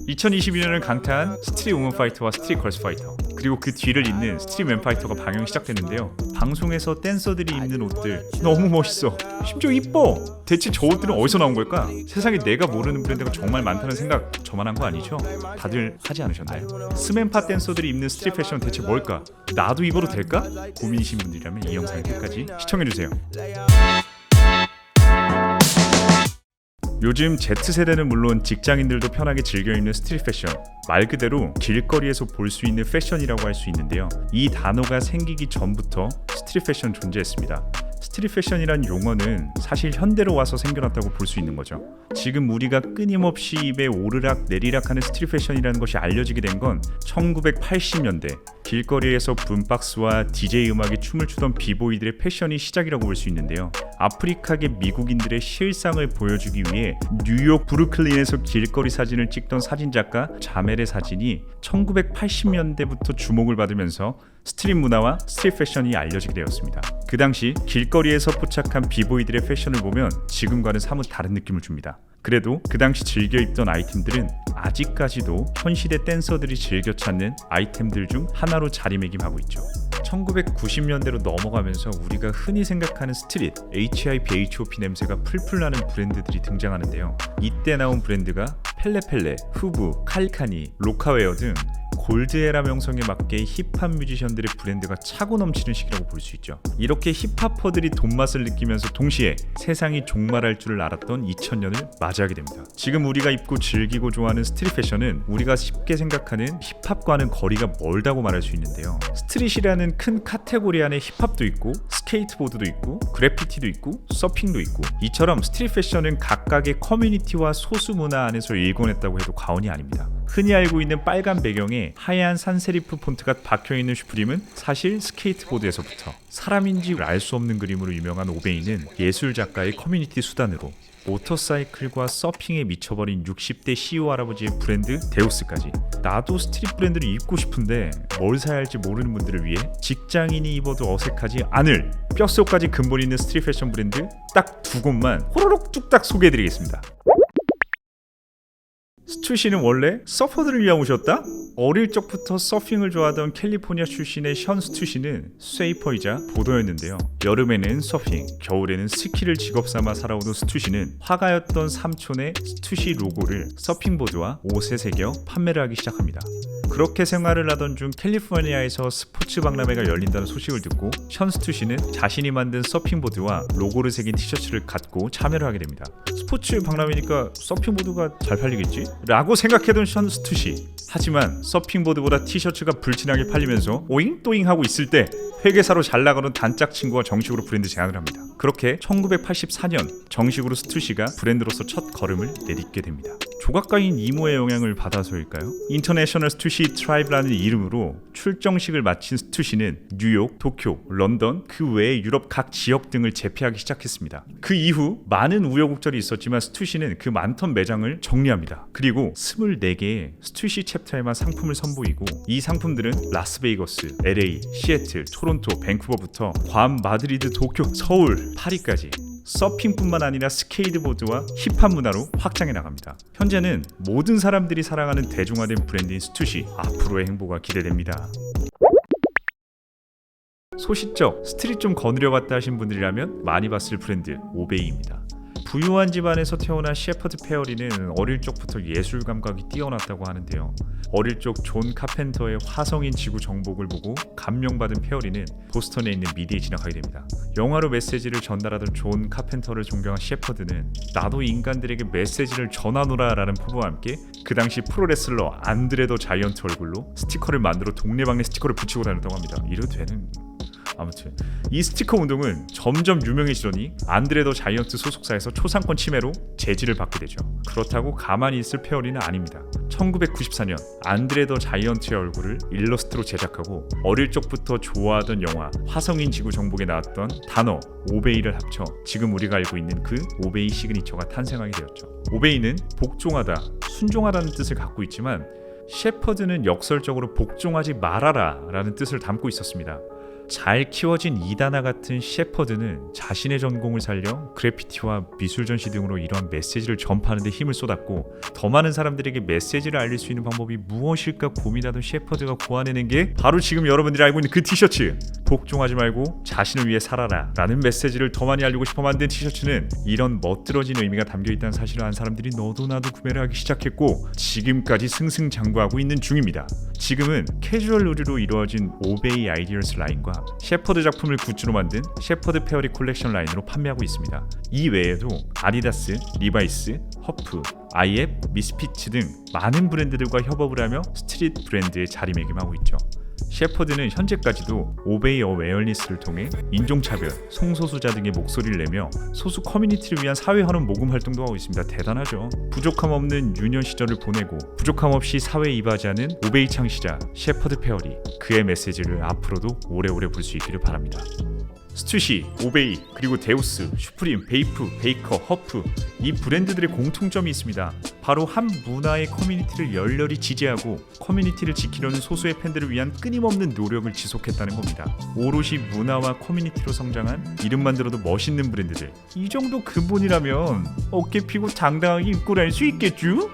2022년을 강타한 스트릿 우먼 파이터와 스트릿 걸스 파이터, 그리고 그 뒤를 잇는 스트릿 맨 파이터가 방영이 시작됐는데요. 방송에서 댄서들이 입는 옷들 너무 멋있어. 심지어 이뻐. 대체 저 옷들은 어디서 나온 걸까? 세상에 내가 모르는 브랜드가 정말 많다는 생각 저만 한 거 아니죠? 다들 하지 않으셨나요? 스맨파 댄서들이 입는 스트릿 패션 대체 뭘까? 나도 입어도 될까? 고민이신 분들이라면 이 영상을 끝까지 시청해주세요. 요즘 Z세대는 물론 직장인들도 편하게 즐겨 입는 스트릿 패션, 말 그대로 길거리에서 볼 수 있는 패션이라고 할 수 있는데요. 이 단어가 생기기 전부터 스트릿 패션 존재했습니다. 스트릿 패션이란 용어는 사실 현대로 와서 생겨났다고 볼 수 있는 거죠. 지금 우리가 끊임없이 입에 오르락 내리락하는 스트릿 패션이라는 것이 알려지게 된 건 1980년대 길거리에서 붐박스와 DJ 음악에 춤을 추던 비보이들의 패션이 시작이라고 볼 수 있는데요. 아프리카계 미국인들의 실상을 보여주기 위해 뉴욕 브루클린에서 길거리 사진을 찍던 사진작가 자멜의 사진이 1980년대부터 주목을 받으면서 스트릿 문화와 스트릿 패션이 알려지게 되었습니다. 그 당시 길거리에서 포착한 비보이들의 패션을 보면 지금과는 사뭇 다른 느낌을 줍니다. 그래도 그 당시 즐겨 입던 아이템들은 아직까지도 현 시대 댄서들이 즐겨 찾는 아이템들 중 하나로 자리매김하고 있죠. 1990년대로 넘어가면서 우리가 흔히 생각하는 스트릿, HIPHOP 냄새가 풀풀 나는 브랜드들이 등장하는데요. 이때 나온 브랜드가 펠레펠레, 후브, 칼카니, 로카웨어 등 골드에라 명성에 맞게 힙합 뮤지션들의 브랜드가 차고 넘치는 시기라고 볼 수 있죠. 이렇게 힙합퍼들이 돈맛을 느끼면서 동시에 세상이 종말할 줄을 알았던 2000년을 맞이하게 됩니다. 지금 우리가 입고 즐기고 좋아하는 스트릿 패션은 우리가 쉽게 생각하는 힙합과는 거리가 멀다고 말할 수 있는데요. 스트릿이라는 큰 카테고리 안에 힙합도 있고 스케이트보드도 있고 그래피티도 있고 서핑도 있고, 이처럼 스트릿 패션은 각각의 커뮤니티와 소수 문화 안에서 일궈냈다고 해도 과언이 아닙니다. 흔히 알고 있는 빨간 배경에 하얀 산세리프 폰트가 박혀있는 슈프림은 사실 스케이트보드에서부터, 사람인지 알 수 없는 그림으로 유명한 오베이는 예술 작가의 커뮤니티 수단으로, 모터사이클과 서핑에 미쳐버린 60대 CEO 할아버지의 브랜드 데우스까지, 나도 스트릿 브랜드를 입고 싶은데 뭘 사야 할지 모르는 분들을 위해 직장인이 입어도 어색하지 않을 뼛속까지 근본 있는 스트릿 패션 브랜드 딱 두 곳만 호로록 뚝딱 소개해드리겠습니다. 스투시는 원래 서퍼들을 위한 옷이었다? 어릴 적부터 서핑을 좋아하던 캘리포니아 출신의 션 스투시는 스웨이퍼이자 보더였는데요. 여름에는 서핑, 겨울에는 스키를 직업삼아 살아오던 스투시는 화가였던 삼촌의 스투시 로고를 서핑보드와 옷에 새겨 판매를 하기 시작합니다. 그렇게 생활을 하던 중 캘리포니아에서 스포츠 박람회가 열린다는 소식을 듣고 션 스투시는 자신이 만든 서핑보드와 로고를 새긴 티셔츠를 갖고 참여를 하게 됩니다. 스포츠 박람회니까 서핑보드가 잘 팔리겠지? 라고 생각해둔 션 스투시. 하지만 서핑보드보다 티셔츠가 불티나게 팔리면서 오잉또잉 하고 있을 때 회계사로 잘 나가는 단짝 친구와 정식으로 브랜드 제안을 합니다. 그렇게 1984년 정식으로 스투시가 브랜드로서 첫 걸음을 내딛게 됩니다. 조각가인 이모의 영향을 받아서일까요? 인터내셔널 스투시 트라이브라는 이름으로 출정식을 마친 스투시는 뉴욕, 도쿄, 런던, 그 외의 유럽 각 지역 등을 제패하기 시작했습니다. 그 이후 많은 우여곡절이 있었지만 스투시는 그 많던 매장을 정리합니다. 그리고 24개의 스투시 챕터에만 상품을 선보이고, 이 상품들은 라스베이거스, LA, 시애틀, 토론토, 밴쿠버부터 괌, 마드리드, 도쿄, 서울, 파리까지 서핑뿐만 아니라 스케이트보드와 힙합 문화로 확장해 나갑니다. 현재는 모든 사람들이 사랑하는 대중화된 브랜드인 스투시, 앞으로의 행보가 기대됩니다. 소시적 스트릿 좀 거느려봤다 하신 분들이라면 많이 봤을 브랜드 오베이입니다. 부유한 집안에서 태어난 셰퍼드 페어리는 어릴 적부터 예술 감각이 뛰어났다고 하는데요. 어릴 적 존 카펜터의 화성인 지구 정복을 보고 감명받은 페어리는 보스턴에 있는 미디에 진학하게 됩니다. 영화로 메시지를 전달하던 존 카펜터를 존경한 셰퍼드는 나도 인간들에게 메시지를 전하노라 라는 포부와 함께 그 당시 프로레슬러 안드레 더 자이언트 얼굴로 스티커를 만들어 동네방네 스티커를 붙이고 다녔다고 합니다. 이래도 되는... 아무튼 이 스티커 운동은 점점 유명해지더니 안드레 더 자이언트 소속사에서 초상권 침해로 제지를 받게 되죠. 그렇다고 가만히 있을 페어리는 아닙니다. 1994년 안드레 더 자이언트의 얼굴을 일러스트로 제작하고 어릴 적부터 좋아하던 영화 화성인 지구 정복에 나왔던 단어 오베이를 합쳐 지금 우리가 알고 있는 그 오베이 시그니처가 탄생하게 되었죠. 오베이는 복종하다, 순종하다는 뜻을 갖고 있지만 셰퍼드는 역설적으로 복종하지 말아라 라는 뜻을 담고 있었습니다. 잘 키워진 이다나 같은 셰퍼드는 자신의 전공을 살려 그래피티와 미술 전시 등으로 이러한 메시지를 전파하는 데 힘을 쏟았고, 더 많은 사람들에게 메시지를 알릴 수 있는 방법이 무엇일까 고민하던 셰퍼드가 고안해낸 게 바로 지금 여러분들이 알고 있는 그 티셔츠, 복종하지 말고 자신을 위해 살아라 라는 메시지를 더 많이 알리고 싶어 만든 티셔츠는 이런 멋들어진 의미가 담겨있다는 사실을 안 사람들이 너도 나도 구매를 하기 시작했고, 지금까지 승승장구하고 있는 중입니다. 지금은 캐주얼 의류로 이루어진 오베이 아이디어스 라인과 셰퍼드 작품을 굿즈로 만든 셰퍼드 페어리 콜렉션 라인으로 판매하고 있습니다. 이 외에도 아디다스, 리바이스, 허프, 아이앱, 미스피츠 등 많은 브랜드들과 협업을 하며 스트릿 브랜드에 자리매김하고 있죠. 셰퍼드는 현재까지도 오베이 어웨어니스를 통해 인종차별, 성소수자 등의 목소리를 내며 소수 커뮤니티를 위한 사회환원 모금 활동도 하고 있습니다. 대단하죠. 부족함 없는 유년 시절을 보내고 부족함 없이 사회에 이바지하는 오베이 창시자 셰퍼드 페어리, 그의 메시지를 앞으로도 오래오래 볼 수 있기를 바랍니다. 스투시, 오베이, 그리고 데우스, 슈프림, 베이프, 베이커, 허프, 이 브랜드들의 공통점이 있습니다. 바로 한 문화의 커뮤니티를 열렬히 지지하고 커뮤니티를 지키려는 소수의 팬들을 위한 끊임없는 노력을 지속했다는 겁니다. 오롯이 문화와 커뮤니티로 성장한 이름만 들어도 멋있는 브랜드들, 이 정도 근본이라면 어깨 피고 당당하게 입고 다닐 수 있겠죠?